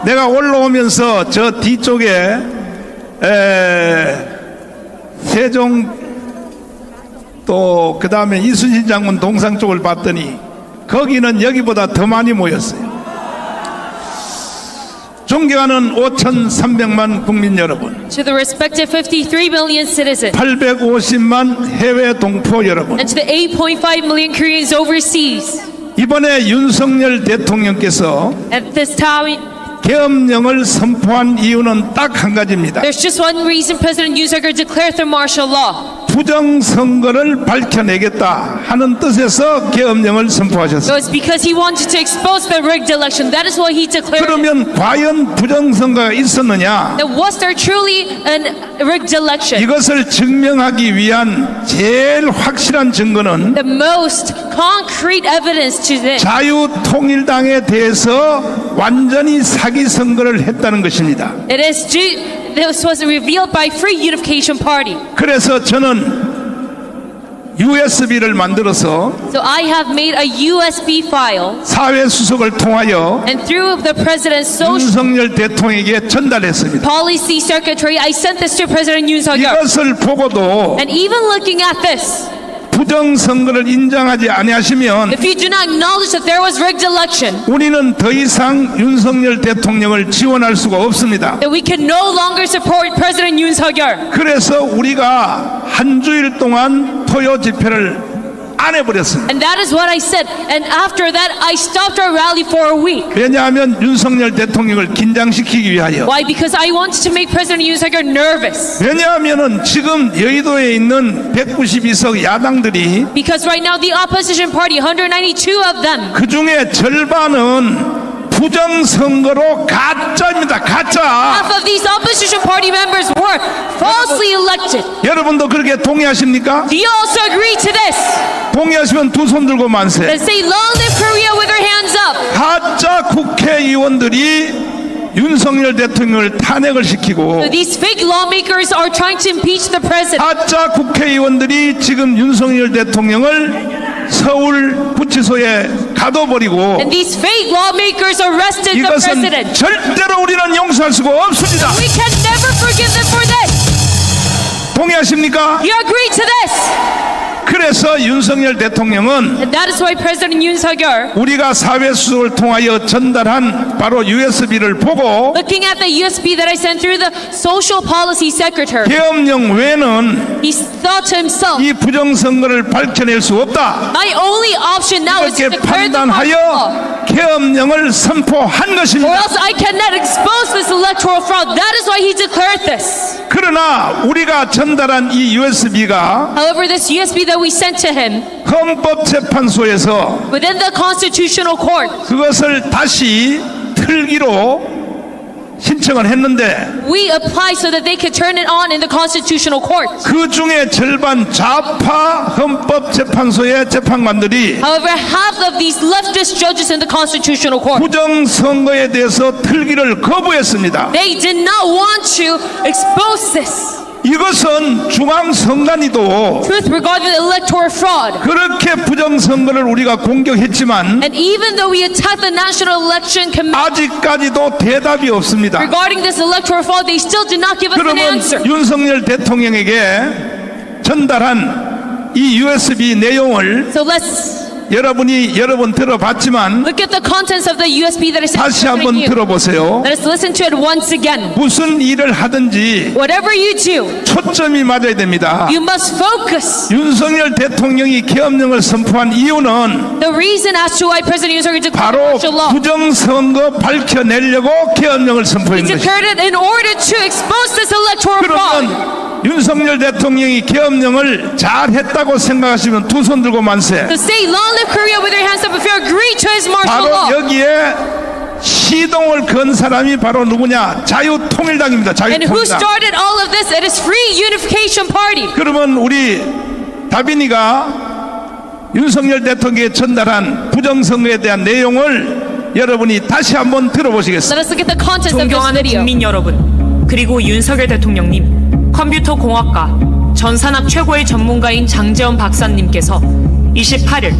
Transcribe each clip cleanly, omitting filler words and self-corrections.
내가 올라오면서 저 뒤쪽에 세종 또 그 다음에 이순신 장군 동상 쪽을 봤더니 거기는 여기보다 더 많이 모였어요. 존경하는 5,300만 국민 여러분, To the respective 53 million citizens 850만 해외 동포 여러분, and to the 8.5 million Koreans overseas, 이번에 윤석열 대통령께서 at this time, 계엄령을 선포한 이유는 딱 한 가지입니다. there's just one reason President Yoon Suk-yeol declared the martial law. 부정선거를 밝혀내겠다 하는 뜻에서 계엄령을 선포하셨습니다. So it's because he wanted to expose the rigged election. That is why he declared it. 그러면 과연 부정선거가 있었느냐? Then was there truly a rigged election? 이것을 증명하기 위한 제일 확실한 증거는 The most concrete evidence to this 자유통일당에 대해서 완전히 사기 선거를 했다는 것입니다. this was revealed by Free Unification Party. 그래서 저는 USB를 만들어서 So I have made a USB file, 사회수석을 통하여 and through the President's social 윤석열 대통령에게 전달했습니다. policy secretary, I sent this to President Yoon Suk-yeol. 이것을 보고도 And even looking at this, 부정선거를 인정하지 아니하시면 if you do not acknowledge that there was rigged election, 우리는 더 이상 윤석열 대통령을 지원할 수가 없습니다. then we can no longer support President Yoon Suk-yeol. 그래서 우리가 한 주일 동안 토요 집회를 안 해버렸습니다. And that is what I said. And after that, I stopped our rally for a week. 왜냐하면 윤석열 대통령을 긴장시키기 위하여. Why? Because I wanted to make President Yoon Suk-yeol nervous. 왜냐하면은 지금 여의도에 있는 192석 야당들이 Because right now the opposition party, 192 of them, 그 중에 절반은 부정선거로 가짜입니다. 가짜. half of these opposition party members were falsely elected. 여러분도 그렇게 동의하십니까? Do you also agree to this? 동의하시면 두 손 들고 만세. Then say, long live Korea with their hands up. 가짜 국회의원들이 윤석열 대통령을 탄핵을 시키고 So these fake lawmakers are trying to impeach the president. 가짜 국회의원들이 지금 윤석열 대통령을 서울 구치소에 가둬버리고 And these fake lawmakers arrested the 이것은 president. 절대로 우리는 용서할 수가 없습니다. We can never forgive them for this. 동의하십니까? You agree to this? 그래서 윤석열 대통령은 And that is why President Yoon Suk-yeol, 우리가 사회수석을 통하여 전달한 바로 USB를 보고 looking at the USB that I sent through the social policy secretary, 계엄령 외에는 he thought to himself, 이 부정선거를 밝혀낼 수 없다. my only option now is to 이렇게 declare the martial law, 판단하여 계엄령을 선포한 or 것입니다. else I cannot expose this electoral fraud. That is why he declared this. 그러나 우리가 전달한 이 USB가 However, this USB that we sent to him 헌법재판소에서 within the constitutional court, 그것을 다시 틀기로 신청을 했는데 we applied so that they could turn it on in the constitutional court. 그 중에 절반 좌파 헌법재판소의 재판관들이 However, half of these leftist judges in the constitutional court, 부정선거에 대해서 틀기를 거부했습니다. they did not want to expose this 이것은 중앙선관위도 truth regarding the electoral fraud. 그렇게 부정선거를 우리가 공격했지만 And even though we attacked the National Election Commission 아직까지도 대답이 없습니다. regarding this electoral fraud, they still did not give us an 그러면 answer. 윤석열 대통령에게 전달한 이 USB 내용을 So let's 여러 번 들어봤지만 look at the contents of the USB that I sent 다시 to 한번 you. 들어보세요. Let us listen to it once again. 무슨 일을 하든지 Whatever you do, 초점이 맞아야 됩니다. you must focus. 윤석열 대통령이 계엄령을 선포한 이유는 The reason as to why President Yoon Suk-yeol declared 바로 martial law, 부정선거 밝혀내려고 계엄령을 he 선포한 것입니다. declared it in order to expose this electoral fraud. 그러면 윤석열 대통령이 계엄령을 잘했다고 생각하시면 두 손 들고 만세. So say, long live Korea with your hands up if you agree to his martial 바로 law. 여기에 시동을 건 사람이 바로 누구냐? 자유통일당입니다. And who 자유통일당. started all of this? It is Free Unification Party. 그러면 우리 다빈이가 윤석열 대통령에 전달한 부정선거에 대한 내용을 여러분이 다시 한번 들어보시겠습니다. Let us look at the contents of this 존경하는 video. 국민 여러분, 그리고 윤석열 대통령님, 컴퓨터 공학과 전산학 최고의 전문가인 장재원 박사님께서 28일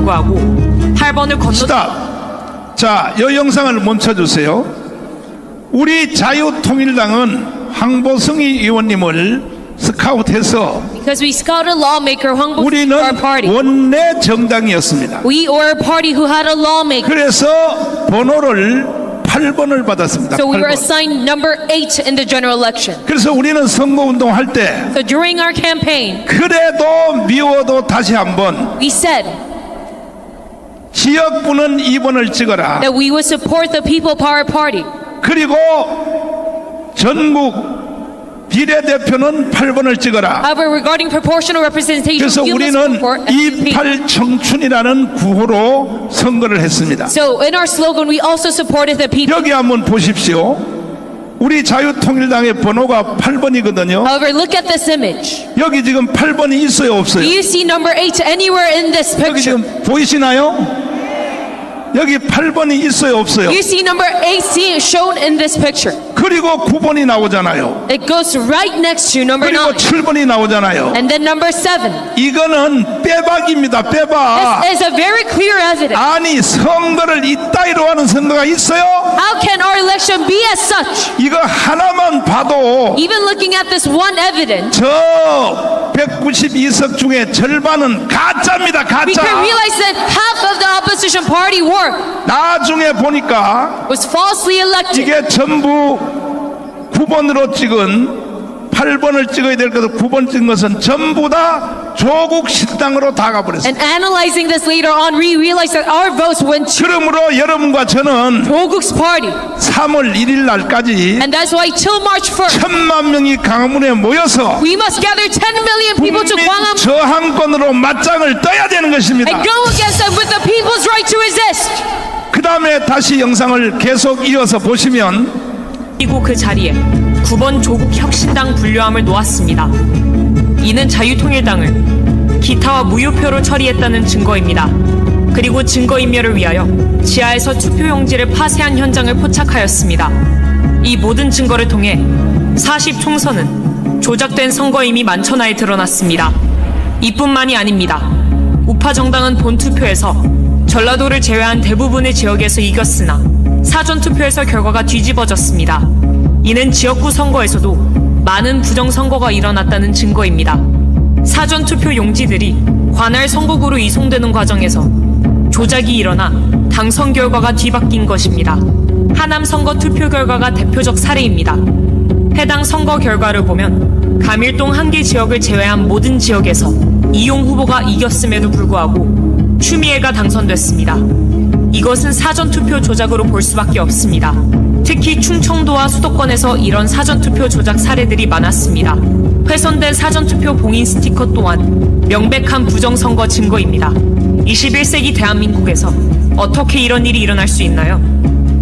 불구하고 8번을 건너 스탑. 자, 이 영상을 멈춰주세요. 우리 자유통일당은 황보승희 의원님을 스카우트해서 Because we scouted lawmaker Hwang Bo-seok 우리는 for our party. 원내 정당이었습니다. We were a party who had a lawmaker. 그래서 번호를 8번을 받았습니다. So we were 8번. assigned number 8 in the general election. 그래서 우리는 선거운동 할 때 So during our campaign, 그래도 미워도 다시 한번 we said 지역구는 2번을 찍어라. that we would support the People Power Party. 그리고 전국 비례대표는 8번을 찍어라. However, regarding proportional representation, 그래서 you must 우리는 support SPP. 28 청춘이라는 구호로 선거를 했습니다. So in our slogan, we also supported the people. 여기 한번 보십시오. 우리 자유통일당의 번호가 8번이거든요. However, look at this image. 여기 지금 8번이 있어요, Do 없어요? you see number 8 anywhere in this 여기 picture? 지금 보이시나요? 여기 8번이 있어요, 없어요? You see number 8 shown in this picture. 그리고 9번이 나오잖아요. It goes right next to number 그리고 9. 7번이 나오잖아요. And then number 7. 이거는 빼박입니다. 빼박. This is a very clear evidence. 아니, 선거를 이따위로 하는 선거가 있어요? How can our election be as such? 이거 하나만 봐도 Even looking at this one evidence, 저 192석 중에 절반은 가짜입니다. we can 가짜. realize that half of the opposition party work 나중에 보니까 was falsely elected. 이게 전부 9번으로 찍은 8번을 찍어야 될 것을 9번 찍은 것은 전부 다 조국 신당으로 다 가버렸어요. And analyzing this later on, we realized that our votes went to 그러므로 여러분과 저는 Joguk's party. 3월 1일 날까지 And that's why till March 1st, 1,000만 명이 강화문에 모여서 we must gather 10 million people to 국민 Gwanghwamun 저항권으로 맞짱을 떠야 되는 것입니다. and go against them with the people's right to resist. 그 다음에 다시 영상을 계속 이어서 보시면 그리고 그 자리에 9번 조국 혁신당 분류함을 놓았습니다. 이는 자유통일당을 기타와 무효표로 처리했다는 증거입니다. 그리고 증거인멸을 위하여 지하에서 투표용지를 파쇄한 현장을 포착하였습니다. 이 모든 증거를 통해 40 총선은 조작된 선거임이 만천하에 드러났습니다. 이뿐만이 아닙니다. 우파 정당은 본투표에서 전라도를 제외한 대부분의 지역에서 이겼으나 사전투표에서 결과가 뒤집어졌습니다. 이는 지역구 선거에서도 많은 부정선거가 일어났다는 증거입니다. 사전투표 용지들이 관할 선거구로 이송되는 과정에서 조작이 일어나 당선 결과가 뒤바뀐 것입니다. 하남 선거 투표 결과가 대표적 사례입니다. 해당 선거 결과를 보면 감일동 한 개 지역을 제외한 모든 지역에서 이용 후보가 이겼음에도 불구하고 추미애가 당선됐습니다. 이것은 사전투표 조작으로 볼 수밖에 없습니다. 특히 충청도와 수도권에서 이런 사전투표 조작 사례들이 많았습니다. 훼손된 사전투표 봉인 스티커 또한 명백한 부정선거 증거입니다. 21세기 대한민국에서 어떻게 이런 일이 일어날 수 있나요?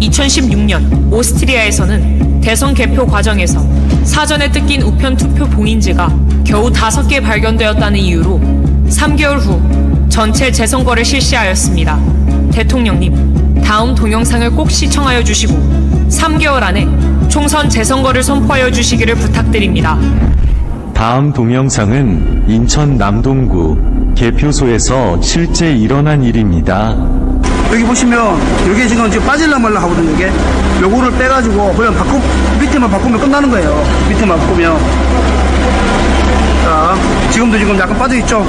2016년 오스트리아에서는 대선 개표 과정에서 사전에 뜯긴 우편 투표 봉인지가 겨우 5개 발견되었다는 이유로 3개월 후 전체 재선거를 실시하였습니다. 대통령님, 다음 동영상을 꼭 시청하여 주시고 3개월 안에 총선 재선거를 선포하여 주시기를 부탁드립니다. 다음 동영상은 인천 남동구 개표소에서 실제 일어난 일입니다. 여기 보시면 이게 지금 빠질라 말라 하거든요. 이게 요거를 빼가지고 그냥 밑에만 바꾸면 끝나는 거예요. 밑에만 바꾸면. 자, 지금도 지금 약간 빠져있죠?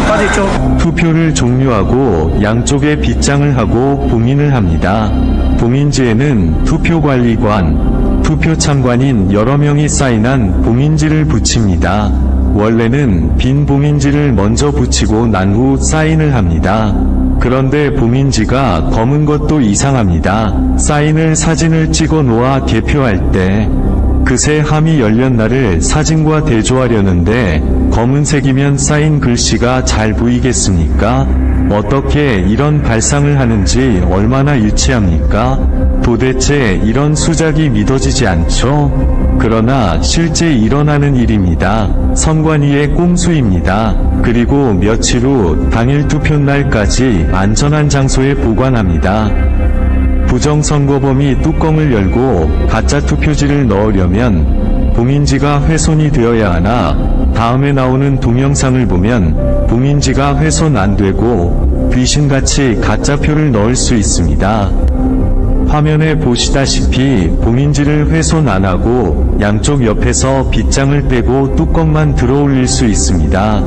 빠져있죠? 투표를 종료하고 양쪽에 빗장을 하고 봉인을 합니다. 봉인지에는 투표관리관, 투표참관인 여러 명이 사인한 봉인지를 붙입니다. 원래는 빈 봉인지를 먼저 붙이고 난 후 사인을 합니다. 그런데 봉인지가 검은 것도 이상합니다. 사인을 사진을 찍어 놓아 개표할 때 그새 함이 열린 날을 사진과 대조하려는데 검은색이면 사인 글씨가 잘 보이겠습니까? 어떻게 이런 발상을 하는지 얼마나 유치합니까? 도대체 이런 수작이 믿어지지 않죠? 그러나 실제 일어나는 일입니다. 선관위의 꼼수입니다. 그리고 며칠 후 당일 투표날까지 안전한 장소에 보관합니다. 부정선거범이 뚜껑을 열고 가짜 투표지를 넣으려면 봉인지가 훼손이 되어야 하나 다음에 나오는 동영상을 보면 봉인지가 훼손 안 되고 귀신같이 가짜표를 넣을 수 있습니다. 화면에 보시다시피 봉인지를 훼손 안 하고 양쪽 옆에서 빗장을 떼고 뚜껑만 들어 올릴 수 있습니다.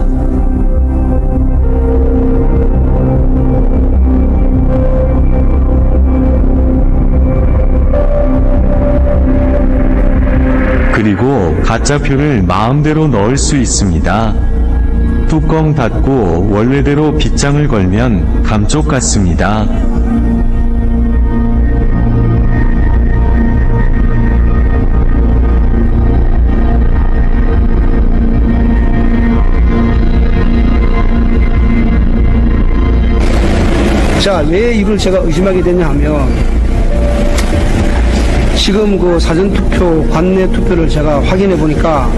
그리고 가짜표를 마음대로 넣을 수 있습니다. 뚜껑 닫고 원래대로 빗장을 걸면 감쪽 같습니다. 자, 왜 이걸 제가 의심하게 됐냐 하면, 지금 그 사전투표, 관내 투표를 제가 확인해 보니까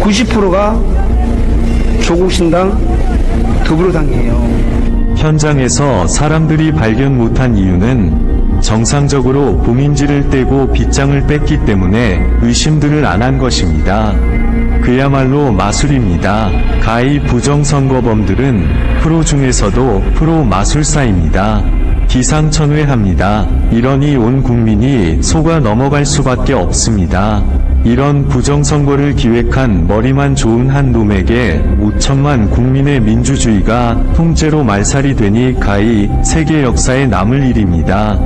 90%가 조국신당, 더불어당이에요. 현장에서 사람들이 발견 못한 이유는 정상적으로 봉인지를 떼고 빗장을 뺐기 때문에 의심들을 안 한 것입니다. 그야말로 마술입니다. 가히 부정선거범들은 프로 중에서도 프로 마술사입니다. 기상천외합니다. 이러니 온 국민이 속아 넘어갈 수밖에 없습니다. 이런 부정선거를 기획한 머리만 좋은 한 놈에게 5천만 국민의 민주주의가 통째로 말살이 되니 가히 세계 역사에 남을 일입니다.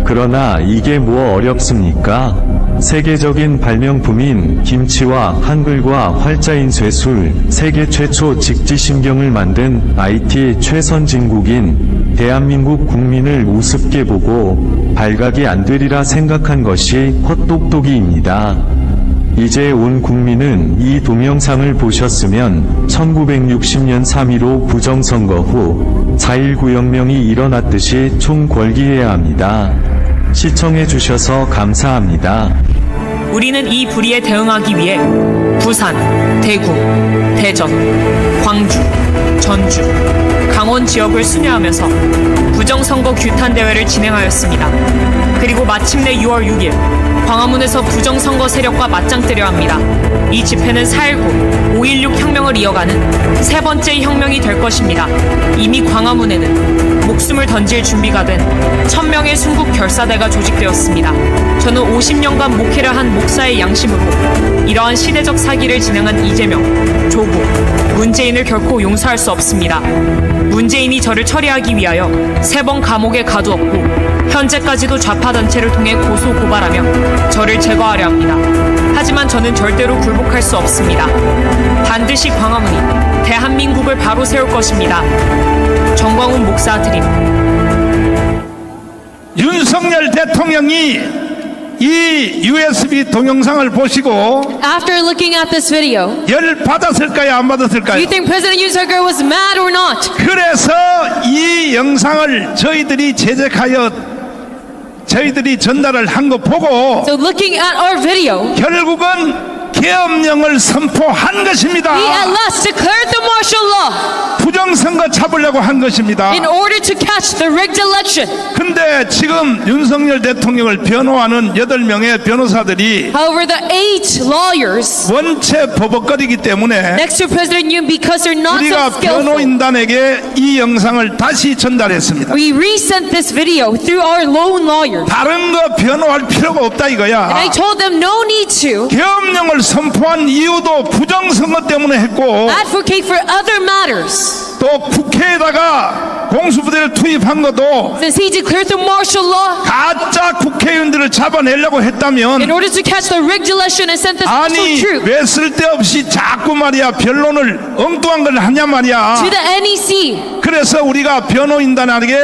그러나 이게 뭐 어렵습니까? 세계적인 발명품인 김치와 한글과 활자인 쇠술, 세계 최초 직지심경을 만든 IT 최선진국인 대한민국 국민을 우습게 보고 발각이 안 되리라 생각한 것이 헛똑똑이입니다. 이제 온 국민은 이 동영상을 보셨으면 1960년 3.15 부정선거 후 4.19 혁명이 일어났듯이 총궐기해야 합니다. 시청해주셔서 감사합니다. 우리는 이 불의에 대응하기 위해 부산, 대구, 대전, 광주, 전주, 강원 지역을 순회하면서 부정선거 규탄 대회를 진행하였습니다. 그리고 마침내 6월 6일 광화문에서 부정선거 세력과 맞짱뜨려 합니다. 이 집회는 4.19, 5.16 혁명을 이어가는 세 번째 혁명이 될 것입니다. 이미 광화문에는 목숨을 던질 준비가 된 1000명의 순국 결사대가 조직되었습니다. 저는 50년간 목회를 한 목사의 양심으로 이러한 시대적 사기를 진행한 이재명, 조국, 문재인을 결코 용서할 수 없습니다. 문재인이 저를 처리하기 위하여 3번 감옥에 가두었고 현재까지도 좌파 단체를 통해 고소 고발하며 저를 제거하려 합니다. 하지만 저는 절대로 굴복할 수 없습니다. 반드시 광화문이 대한민국을 바로 세울 것입니다. 정광훈 목사 드림. 윤석열 대통령이 이 USB 동영상을 보시고 After looking at this video, 열 받았을까요? 안 do 받았을까요? you think President Yoon Suk-yeol was mad or not? 그래서 이 영상을 저희들이 제작하여 저희들이 전달을 한 거 보고 So looking at our video, 결국은 계엄령을 선포한 것입니다. he at last declared the martial law 부정선거 잡으려고 한 것입니다. in order to catch the rigged election. 근데 지금 윤석열 대통령을 변호하는 8명의 변호사들이 However, the 8 lawyers 원체 버벅거리기 때문에 next to President Yoon, because they're not 우리가 so skillful, 변호인단에게 이 영상을 다시 전달했습니다. we resent this video through our lone lawyers. 다른 거 변호할 필요가 없다 And 이거야. I told them no need to 계엄령을 선포한 이유도 부정선거 때문에 했고 advocate for other matters. 또 국회에다가 공수부대를 투입한 것도 Since he declared the martial law 가짜 국회의원들을 잡아내려고 했다면 in order to catch the rigged election and send the special 아니 troops 왜 쓸데없이 자꾸 말이야 변론을 엉뚱한 걸 하냐 말이야. to the NEC. 그래서 우리가 변호인단에게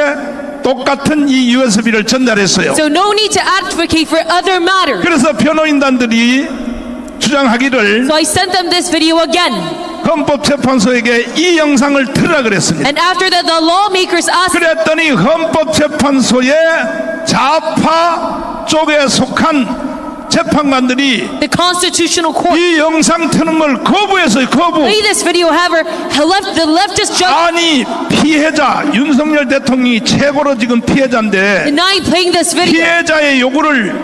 똑같은 이 USB를 전달했어요. So no need to advocate for other matters. 그래서 변호인단들이 주장하기를 So I sent them this video again. 헌법재판소에게 이 영상을 틀으라 그랬습니다. And after that, the lawmakers asked, 그랬더니 헌법재판소의 좌파 쪽에 속한 재판관들이 the Constitutional Court 이 영상 트는 걸 거부했어요. 거부. play this video. However, the leftist judge 아니 피해자 윤석열 대통령이 최고로 지금 피해자인데 denying playing this video. 피해자의 요구를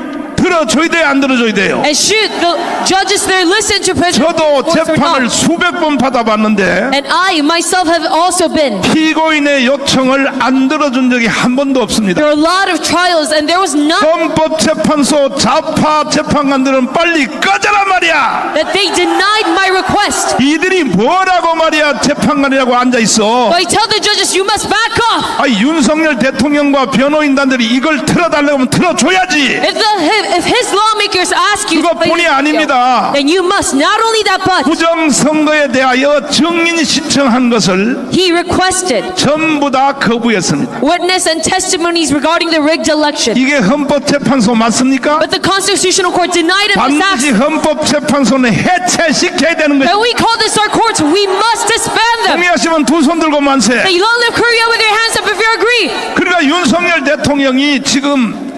들어줘야 돼요, 안 들어줘야 돼요? And should the judges there listen to President 저도 Marcos or 재판을 not? 수백 번 받아봤는데 And I myself have also been. 피고인의 요청을 안 들어준 적이 한 번도 없습니다. There were a lot of trials and there was none 헌법재판소 좌파 재판관들은 빨리 꺼져라 말이야. that they denied my request. 이들이 뭐라고 말이야 재판관이라고 앉아있어. So I tell the judges, you must back off. 윤석열 대통령과 변호인단들이 이걸 틀어달라고 하면 틀어줘야지. If his lawmakers ask you to play 그것뿐이 this video, 아닙니다. then you must not only that but 부정선거에 대하여 증인 신청한 것을 he requested 전부 다 거부했습니다. witness and testimonies regarding the rigged election. 이게 헌법재판소 맞습니까? But the Constitutional Court denied him this 반드시 access. 헌법재판소는 해체시켜야 되는 거예요. And we call this our courts. We must disband them. 동의하시면 두 손 들고 만세. Say, long live Korea with your hands up if you agree. 그러니까 윤석열 대통령이 지금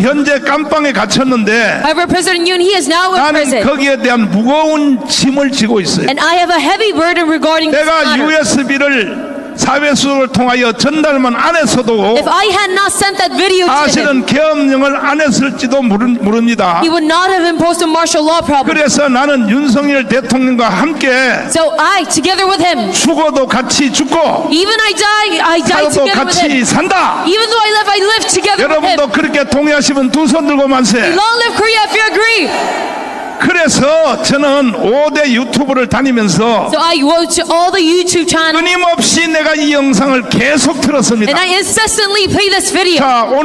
현재 깜빵에 갇혔는데 However, President Yoon, he is now in 나는 prison. 거기에 대한 무거운 짐을 지고 있어요. And I have a heavy burden regarding this 내가 matter. USB를 사회수를 통하여 전달만 안 했어도 If I had not sent that video to him, 사실은 계엄령을 안 했을지도 모릅니다. he would not have imposed a martial law problem. 그래서 나는 윤석열 대통령과 함께 So I, together with him, 죽어도 같이 죽고 even I die 살아도 together with him. 같이 산다. Even though I live together with him. 여러분도 그렇게 동의하시면 두 손 들고 만세. Long live Korea if you agree. 그래서 저는 5대 유튜브를 다니면서 So I go to all the YouTube channels 끊임없이 내가 이 영상을 계속 틀었습니다. and I incessantly play this video. 자, 오늘